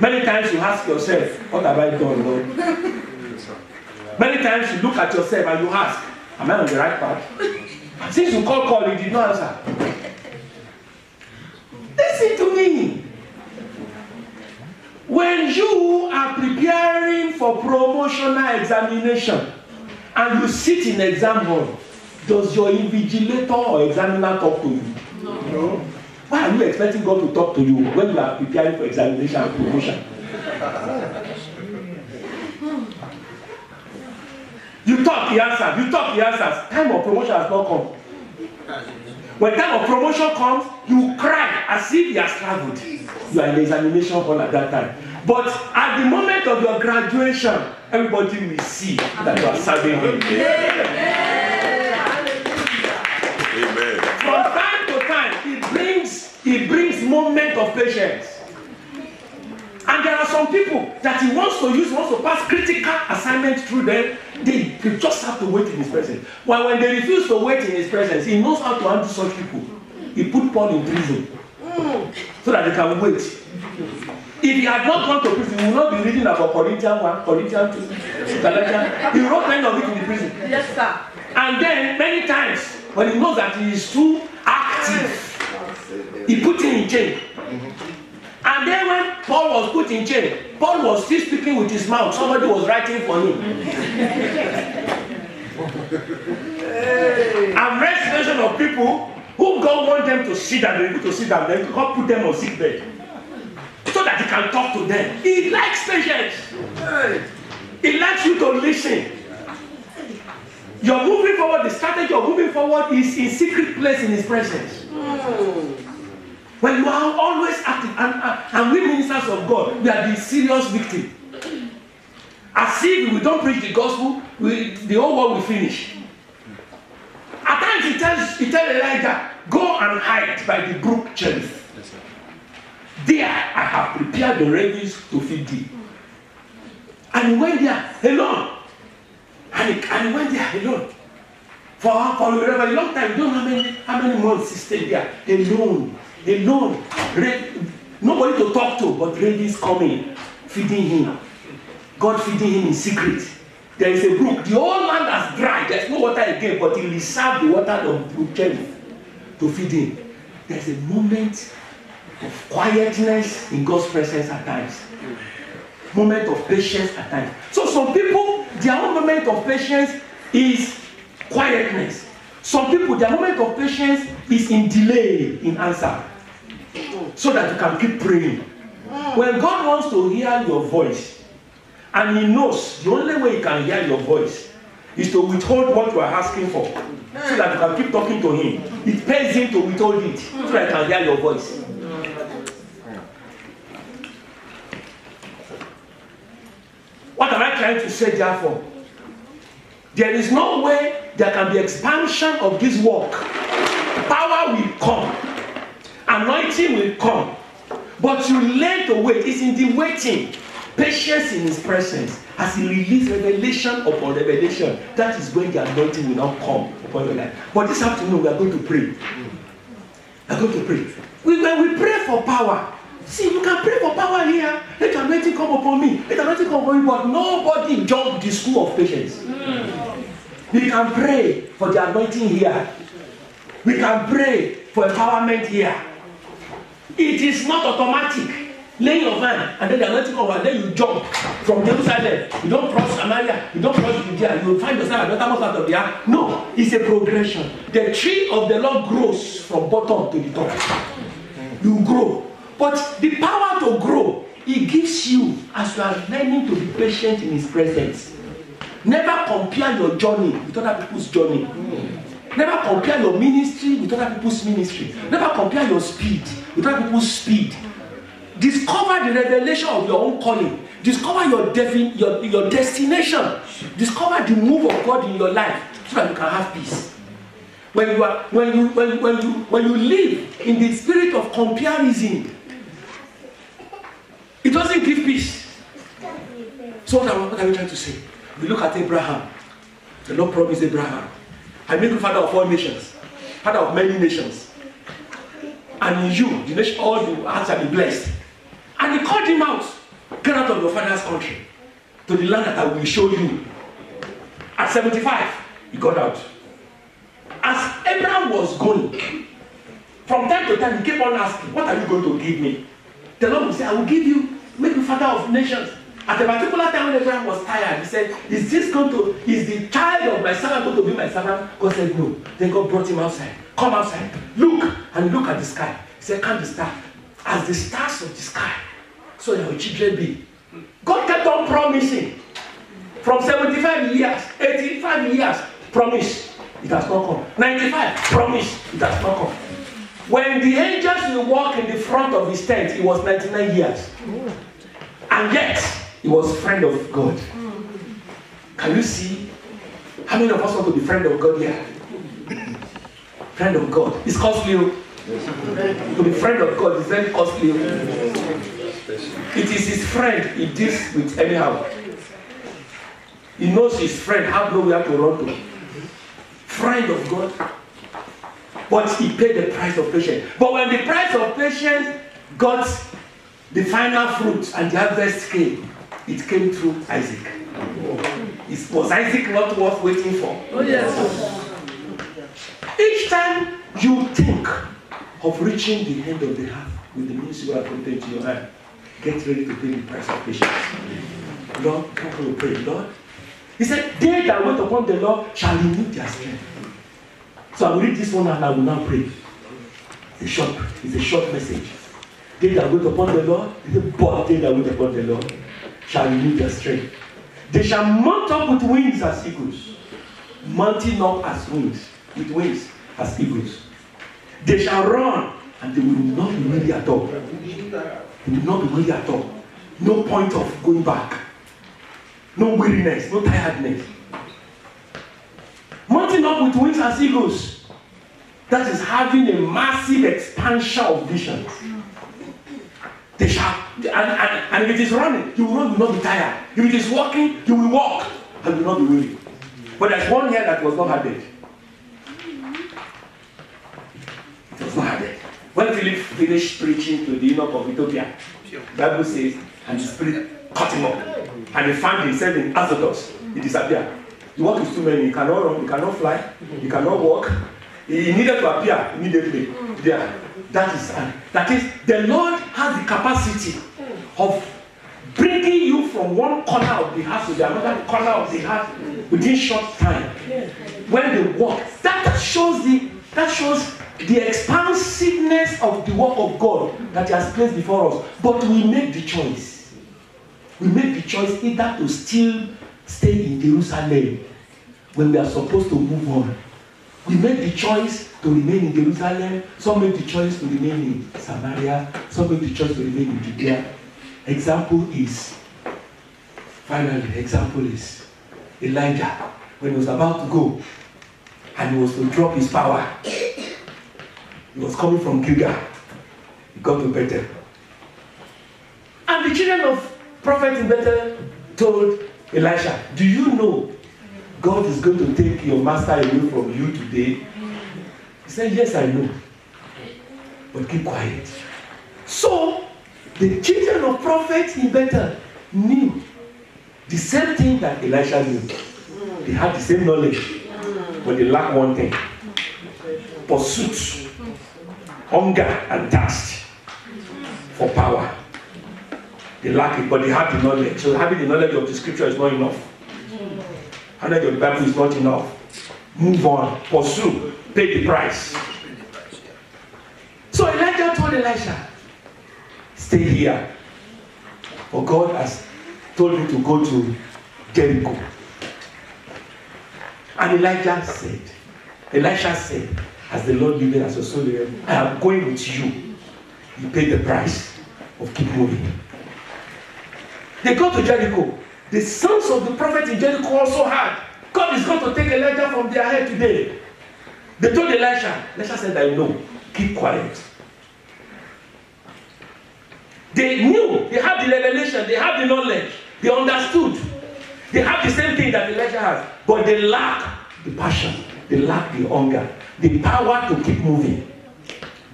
Many times you ask yourself, what have I done, Lord? Many times you look at yourself and you ask, am I on the right path? Since you call, you did not answer. Listen to me. When you are preparing for promotional examination and you sit in exam hall, does your invigilator or examiner talk to you? No. Why are you expecting God to talk to you when you are preparing for examination and promotion? You talk, he answers. You talk, he answers. Time of promotion has not come. When time of promotion comes, you cry as if he has traveled. You are in the examination hall at that time. But at the moment of your graduation, everybody will see that you are serving him. Amen. From time to time, he brings moment of patience. And there are some people that he wants to pass critical assignments through them. They just have to wait in his presence. Well, when they refuse to wait in his presence, he knows how to handle such people. He put Paul in prison so that they can wait. If he had not gone to prison, he would not be reading about Corinthians 1, Corinthians 2, Galatians. He wrote many of it in the prison. Yes, sir. And then, many times, when he knows that he is too active, he put him in chain. And then when Paul was put in chain, Paul was still speaking with his mouth. Somebody was writing for him. I've read situations of people who God want them to sit down, they're able to sit down, then God put them on sick bed so that he can talk to them. He likes patience. He likes you to listen. You're moving forward, the strategy of moving forward is in secret place in his presence. When you are always active, and we ministers of God, we are the serious victim. As if we don't preach the gospel, the whole world will finish. At times he tells Elijah, go and hide by the brook Cherith. There I have prepared the ravens to feed thee. And he went there alone. And he went there alone. For a very long time, you don't know how many months he stayed there alone. Nobody to talk to, but ravens coming, feeding him. God feeding him in secret. There is a brook. The whole land has dried. There's no water again, but he reserved the water of brook Cherith to feed him. There's a moment of quietness in God's presence at times. Moment of patience at times. So some people, their own moment of patience is quietness. Some people, their moment of patience is in delay in answer. So that you can keep praying. When God wants to hear your voice, and he knows the only way he can hear your voice is to withhold what you are asking for, so that you can keep talking to him. It pays him to withhold it, so that he can hear your voice. What am I trying to say therefore? There is no way there can be expansion of this work. Power will come. Anointing will come. But you learn to wait. It's in the waiting. Patience in his presence. As he releases revelation upon revelation, that is when the anointing will not come upon your life. But this afternoon we are going to pray. We are going to pray. When we pray for power, see, you can pray for power here. Let the anointing come upon me. Let the anointing come upon you. But nobody jumped the school of patience. We can pray for the anointing here. We can pray for empowerment here. It is not automatic. Laying your hand and then the anointing comes and then you jump from Jerusalem. You don't cross Samaria. You don't cross Judea. You find yourself at the bottom of the earth. No, it's a progression. The tree of the Lord grows from bottom to the top. You grow. But the power to grow, he gives you as you are learning to be patient in his presence. Never compare your journey with other people's journey. Never compare your ministry with other people's ministry. Never compare your speed with other people's speed. Discover the revelation of your own calling. Discover your destination. Discover the move of God in your life so that you can have peace. When you live in the spirit of comparison, it doesn't give peace. So what are we trying to say? We look at Abraham. The Lord promised Abraham, I make you father of all nations, father of many nations. And in you, the nation, all the hearts shall be blessed. And he called him out Get out of your father's country to the land that I will show you. At 75, he got out. As Abraham was going, from time to time, he kept on asking, what are you going to give me? The Lord will say, I will give you, make you father of nations. At a particular time when Abraham was tired, he said, is the child of my servant going to be my servant? God said, no. Then God brought him outside. Come outside. Look, and look at the sky. He said, count the stars. As the stars of the sky, so your children be. God kept on promising. From 75 years, 85 years, promise. It has not come. 95, promise. It has not come. When the angels will walk in the front of his tent, he was 99 years. And yet, he was friend of God. Can you see? How many of us want to be friend of God here? Friend of God. It's costly. To be friend of God is very costly. It is his friend he deals with anyhow. He knows his friend, have nowhere to run to. Friend of God. But he paid the price of patience. But when the price of patience got the final fruit and the harvest came, it came through Isaac. Was Isaac not worth waiting for? Oh, yes. Each time you think of reaching the end of the half with the means you are putting to your hand, get ready to pay the price of patience. Lord, come to pray. Lord, he said, they that wait upon the Lord shall renew their strength. So I will read this one and I will now pray. It's a short message. They that wait upon the Lord, but they that wait upon the Lord shall renew their strength. They shall mount up with wings as eagles. Mounting up as wings, with wings as eagles. They shall run and they will not be weary at all. They will not be weary at all. No point of going back. No weariness, no tiredness. Mounting up with wings as eagles. That is having a massive expansion of visions. They shall, and if it is running, you will not be tired. If it is walking, you will walk and will not be weary. But there's one here that was not added. It was not added. When Philip finished preaching to the eunuch of Ethiopia, the Bible says, and the spirit cut him up. And he found himself in Azotus. He disappeared. The work is too many. He cannot run, he cannot fly, he cannot walk. He needed to appear immediately there. That is, the Lord has the capacity of bringing you from one corner of the house to the another corner of the house within short time. When they walk, that shows the expansiveness of the work of God that He has placed before us. But we make the choice. We make the choice either to still stay in Jerusalem when we are supposed to move on. We make the choice to remain in Jerusalem. Some make the choice to remain in Samaria. Some make the choice to remain in Judea. Example is Elijah. When he was about to go and he was to drop his power, he was coming from Gilgal. He got to Bethel. And the children of prophet in Bethel told Elisha, do you know God is going to take your master away from you today? He said, yes, I know. But keep quiet. So, the children of prophets in Bethel knew the same thing that Elisha knew. They had the same knowledge, but they lacked one thing. Pursuit, hunger, and thirst for power. They lack it, but they have the knowledge. So having the knowledge of the scripture is not enough. Knowledge of the Bible is not enough. Move on, pursue, pay the price. So Elijah told Elisha, stay here. For God has told me to go to Jericho. And Elisha said, as the Lord liveth as your soul liveth, I am going with you. You pay the price of keep moving. They go to Jericho. The sons of the prophet in Jericho also had, God is going to take Elijah from their head today. They told Elisha said, I know, keep quiet. They knew, they had the revelation, they had the knowledge, they understood. They have the same thing that Elijah has, but they lack the passion, they lack the hunger, the power to keep moving,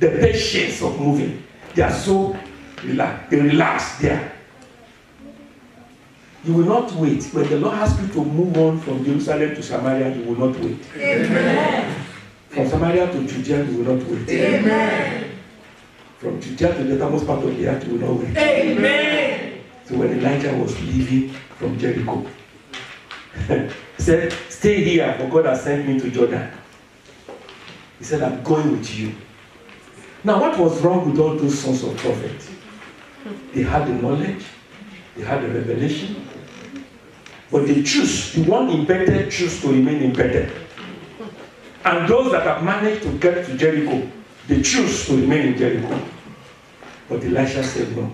the patience of moving. They are so relaxed, they relax there. You will not wait. When the Lord asks you to move on from Jerusalem to Samaria, you will not wait. Amen. From Samaria to Judea, you will not wait. Amen. From Judea to the uttermost part of the earth, you will not wait. Amen. So when Elijah was leaving from Jericho, he said, stay here, for God has sent me to Jordan. He said, I'm going with you. Now, what was wrong with all those sons of prophets? They had the knowledge, they had the revelation, but they choose, the one embedded choose to remain embedded. And those that have managed to get to Jericho, they choose to remain in Jericho. But Elisha said, no.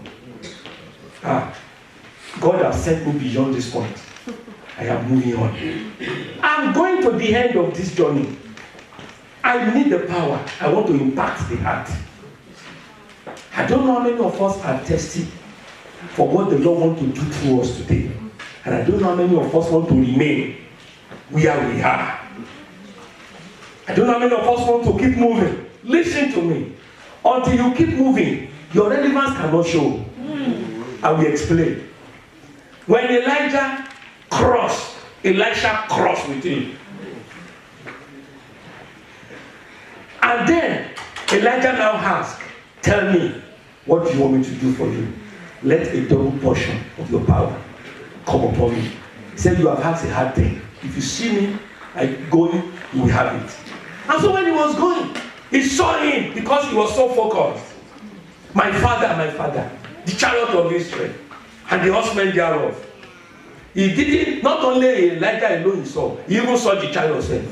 God has sent me beyond this point. I am moving on. I'm going to the end of this journey. I need the power. I want to impact the heart. I don't know how many of us are thirsty for what the Lord wants to do through us today. And I don't know how many of us want to remain where we are. I don't know how many of us want to keep moving. Listen to me. Until you keep moving, your relevance cannot show. I will explain. When Elijah crossed, Elisha crossed with him. And then Elijah now asked, tell me, what do you want me to do for you? Let a double portion of your power come upon me. He said, you have asked a hard thing. If you see me going, you will have it. And so when he was going, he saw him because he was so focused. My father, the chariot of Israel, and the horsemen thereof. He didn't, not only Elijah alone he saw, he even saw the chariot himself.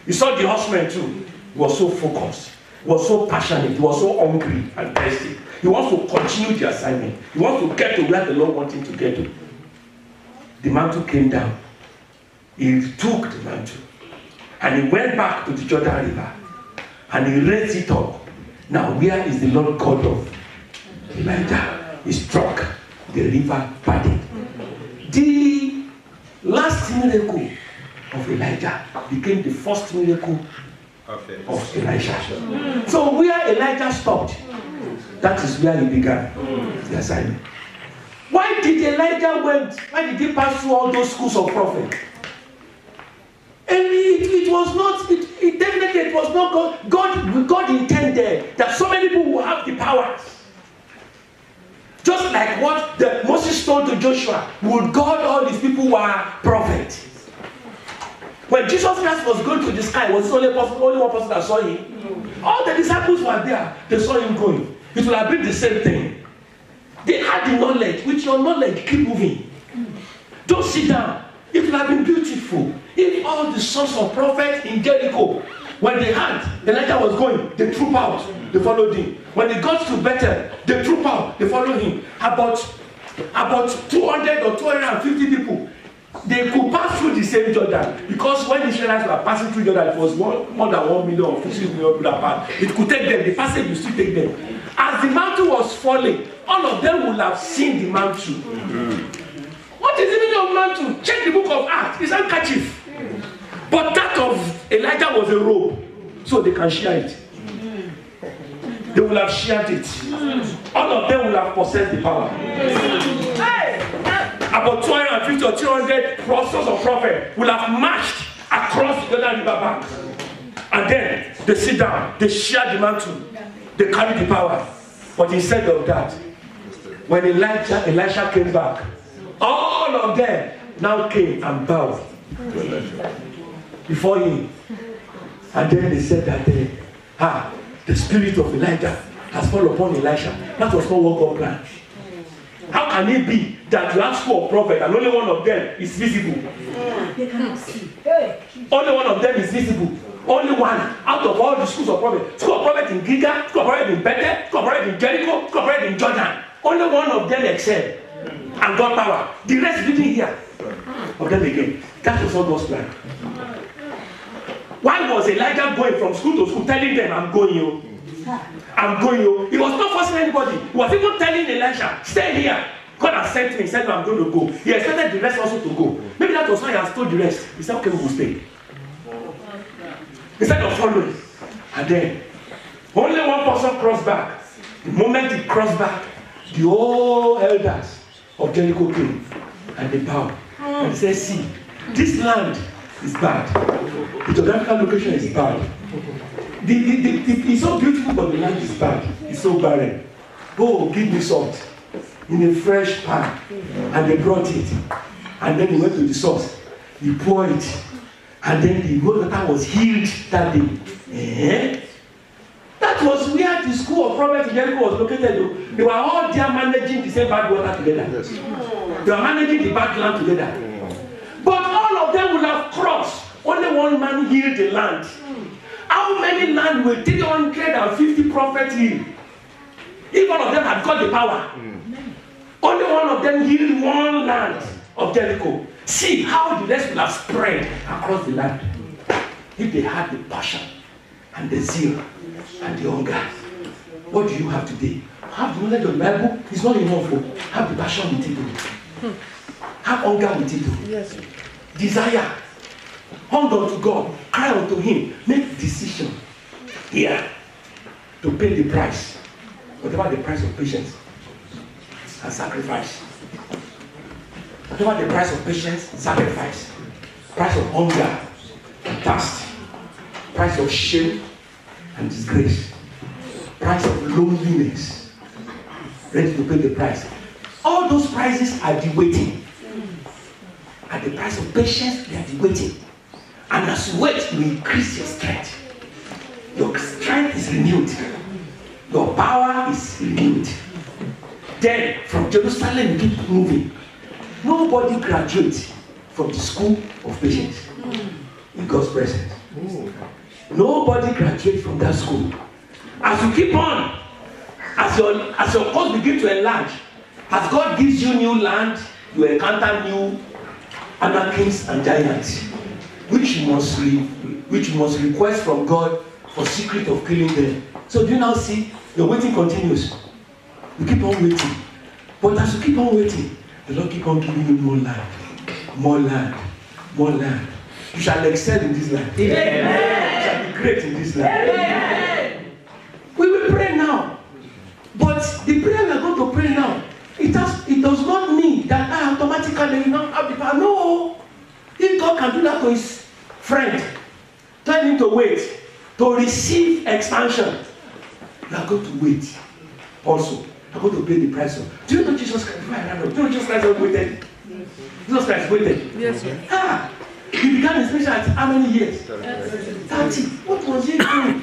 He saw the horsemen too. He was so focused, he was so passionate, he was so hungry and thirsty. He wants to continue the assignment. He wants to get to where the Lord wants him to get to. The mantle came down. He took the mantle. And he went back to the Jordan River. And he raised it up. Now, where is the Lord God of Elijah? He struck. The river parted. The last miracle of Elijah became the first miracle of Elisha. So where Elijah stopped, that is where he began the assignment. Why did Elijah went? Why did he pass through all those schools of prophet? And it was not, it definitely it was not God. God intended that so many people will have the powers. Just like what Moses told to Joshua, would God all these people were prophets. When Jesus Christ was going to the sky, was only one person that saw him. All the disciples were there, they saw him going. It would have been the same thing. They had the knowledge. With your knowledge, keep moving. Don't sit down. It would have been beautiful if all the sons of prophets in Jericho, when they had Elijah was going, they troop out, they followed him. When they got to Bethel, they troop out, they followed him. About 200 or 250 people, they could pass through the same Jordan, because when the Israelites were passing through Jordan, it was more than 1 million or 50 million people apart. It could take them, the passage will still take them. As the mantle was falling, all of them would have seen the mantle. What is the meaning of mantle? Check the book of Acts. It's handkerchief. But that of Elijah was a robe, so they can share it. They will have shared it. All of them will have possessed the power. About 250 or 200 sons of prophet will have marched across the Jordan River bank. And then they sit down, they share the mantle, they carry the power. But instead of that, when Elisha came back, all of them now came and bowed before him. And then they said that the spirit of Elijah has fallen upon Elisha. That was not what God planned. How can it be that you have school of prophet and only one of them is visible? They cannot see. Only one of them is visible. Only one out of all the schools of prophet. School of prophet in Giga, school of prophet in Bethel, school of prophet in Jericho, school of prophet in Jordan. Only one of them excelled and got power. The rest didn't hear of them again. That was not God's plan. Why was Elijah going from school to school telling them, I'm going you? I'm going you. He was not forcing anybody. He was even telling Elisha, stay here. God has sent me. He said, no, I'm going to go. He expected the rest also to go. Maybe that was why he has told the rest. He said, okay, we will stay. Instead of following. And then, only one person crossed back. The moment he crossed back, the whole elders of Jericho came. and they bow. And they say, see, this land is bad. The geographical location is bad. It's so beautiful, but the land is bad. It's so barren. Oh, give me salt in a fresh pan. And they brought it. And then he went to the source. He poured it. And then the water was healed that day. That was where the school of Prophet Jericho was located. They were all there managing the same bad water together. Yes. They were managing the bad land together. But all of them would have crossed. Only one man healed the land. How many land will 350 prophets heal? If all of them had got the power, only one of them healed one land of Jericho. See how the rest will have spread across the land if they had the passion and the zeal and the hunger. What do you have today? Have the knowledge of the Bible. It's not enough. Have the passion with it. Have hunger with it. Yes. Desire. Hunger unto God. Cry unto Him. Make decision here to pay the price. Whatever the price of patience and sacrifice. Whatever the price of patience, sacrifice. Price of hunger and thirst. Price of shame and disgrace. Price of loneliness. Ready to pay the price. All those prices are the waiting. At the price of patience, they are the waiting. And as you wait, you increase your strength. Your strength is renewed. Your power is renewed. Then, from Jerusalem, you keep moving. Nobody graduates from the school of patience in God's presence. Nobody graduates from that school. As you keep on, as your course begins to enlarge, as God gives you new land, you encounter new anarchists and giants, which you must request from God for secret of killing them. So do you now see your waiting continues? You keep on waiting. But as you keep on waiting, the Lord keep on giving you more land, more land, more land. You shall excel in this land. Amen. You shall be great in this land. Amen. We will pray now. But the prayer we are going to pray now, it does not mean that I automatically now have the power. No. If God can do that to his friend, tell him to wait, to receive expansion, you are going to wait also. You are going to pay the price of. Do you know Jesus Christ? Do you know Jesus Christ waited? Jesus Christ waited. Yes, sir. He began his mission at how many years? 30. What was he doing?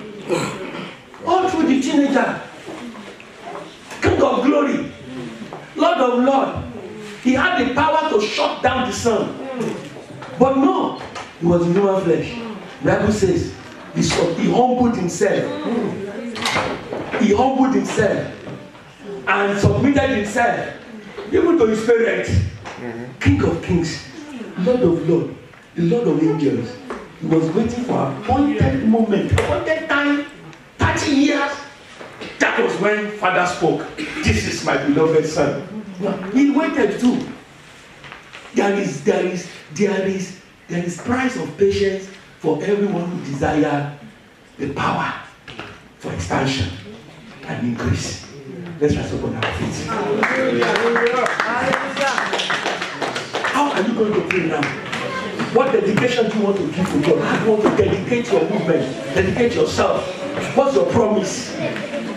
All through the teenager. King of glory. Lord of Lord. He had the power to shut down the sun. But no, he was in human flesh. The Bible says he humbled himself. He humbled himself and submitted himself even to his parents. King of kings, Lord of lords, the Lord of angels. He was waiting for an appointed moment, appointed time, 30 years. That was when Father spoke. This is my beloved son. He waited too. There is price of patience for everyone who desires the power for expansion and increase. Let's rise up on our feet. How are you going to pray now? What dedication do you want to give to God? How do you want to dedicate your movement? Dedicate yourself. What's your promise?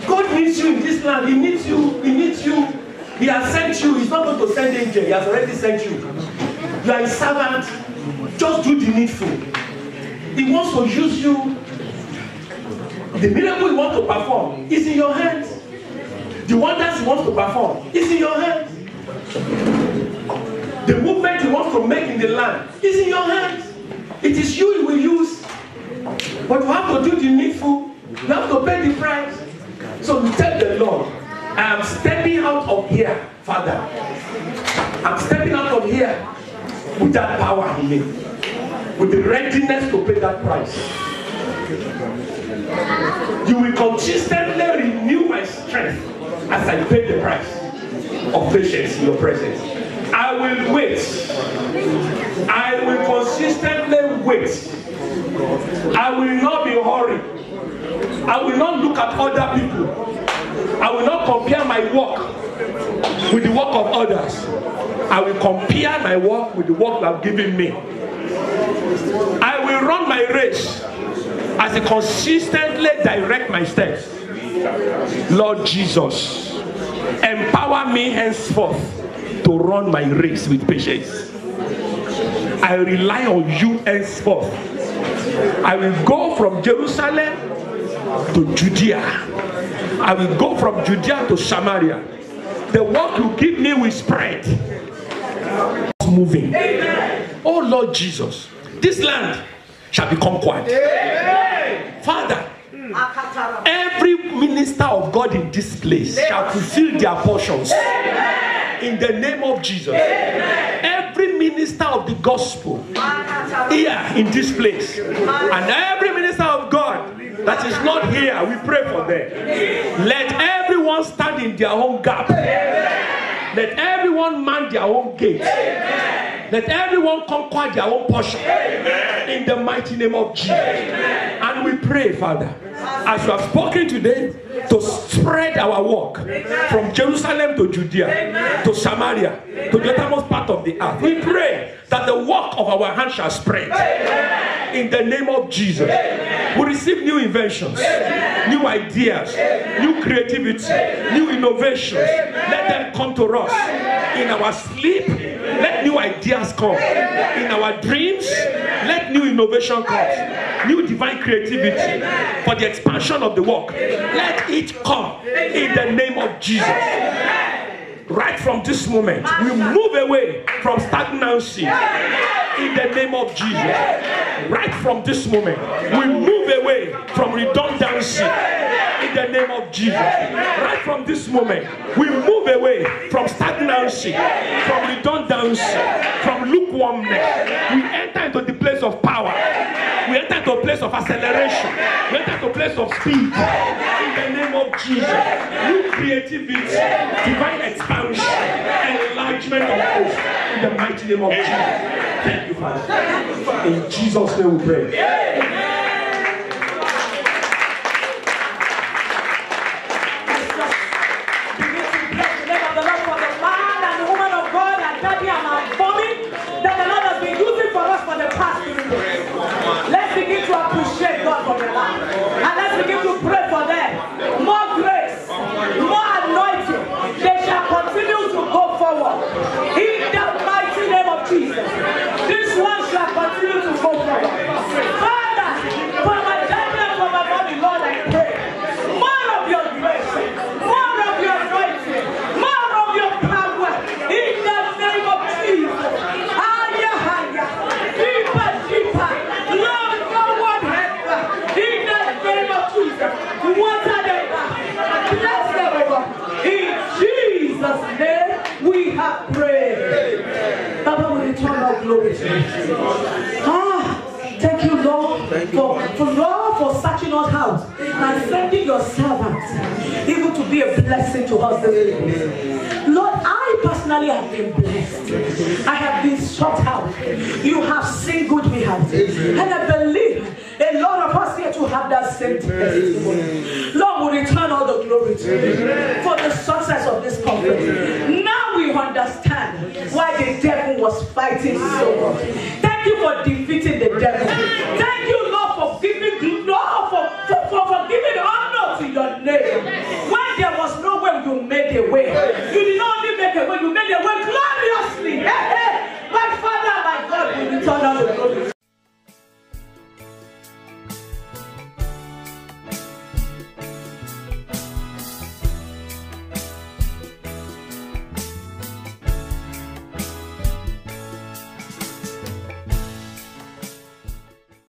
God needs you in this land. He needs you. He needs you. He has sent you. He's not going to send angel. He has already sent you. You are a servant. Just do the needful. He wants to use you. The miracle he wants to perform is in your hands. The wonders he wants to perform is in your hands. The movement he wants to make in the land is in your hands. It is you he will use. But you have to do the needful. You have to pay the price. So you tell the Lord, I am stepping out of here, Father. I'm stepping out of here with that power in me. With the readiness to pay that price. You will consistently renew my strength as I pay the price of patience in your presence. I will wait. I will consistently wait. I will not be hurried. I will not look at other people. I will not compare my work with the work of others. I will compare my work with the work you have given me. I will run my race as I consistently direct my steps. Lord Jesus, empower me henceforth to run my race with patience. I rely on you henceforth. I will go from Jerusalem to Judea. I will go from Judea to Samaria. The work you give me will spread. Moving. Amen. Oh Lord Jesus, this land shall be conquered. Amen. Father, every minister of God in this place shall fulfill their portions. Amen. In the name of Jesus. Amen. Every minister of the gospel here in this place, and every minister of God that is not here, we pray for them. Let everyone stand in their own gap. Let everyone man their own gate. Let everyone conquer their own portion. In the mighty name of Jesus. And we pray, Father, as you have spoken today, to spread our work from Jerusalem to Judea, to Samaria, to the uttermost part of the earth. We pray that the work of our hands shall spread. In the name of Jesus. We receive new inventions, new ideas, new creativity, new innovations. Let them come to us in our sleep. Let new ideas come in our dreams. Let new innovation come, new divine creativity for the expansion of the work. Let it come in the name of Jesus. Right from this moment, we move away from stagnancy in the name of Jesus. Right from this moment, we move away from redundancy in the name of Jesus. Right from this moment, we move away from stagnancy, from redundancy, from lukewarmness. We enter into the place of power. We enter into a place of acceleration. We enter into a place of speed in the name of Jesus. New creativity, divine expansion, enlargement of hope in the mighty name of Jesus. Thank you, Father. In Jesus' name we pray. Let's begin to appreciate God for their life. And let's begin to pray for them. More grace, more anointing. They shall continue to go forward. In the mighty name of Jesus. This one shall continue to go forward. Father, for my daddy and for my mommy, Lord, I pray. More of your grace, more of your anointing, more of your power. In the name of Jesus. We have prayed. Baba, we return our glory to you. Thank you, Lord, for searching us out and sending your servants even to be a blessing to us this evening. Lord, I personally have been blessed. I have been sought out. You have seen good we have. And I believe a lot of us here to have that same testimony. Lord, we return all the glory to you for the success of this conference. Now we understand why the devil was fighting so much. Thank you for defeating the devil.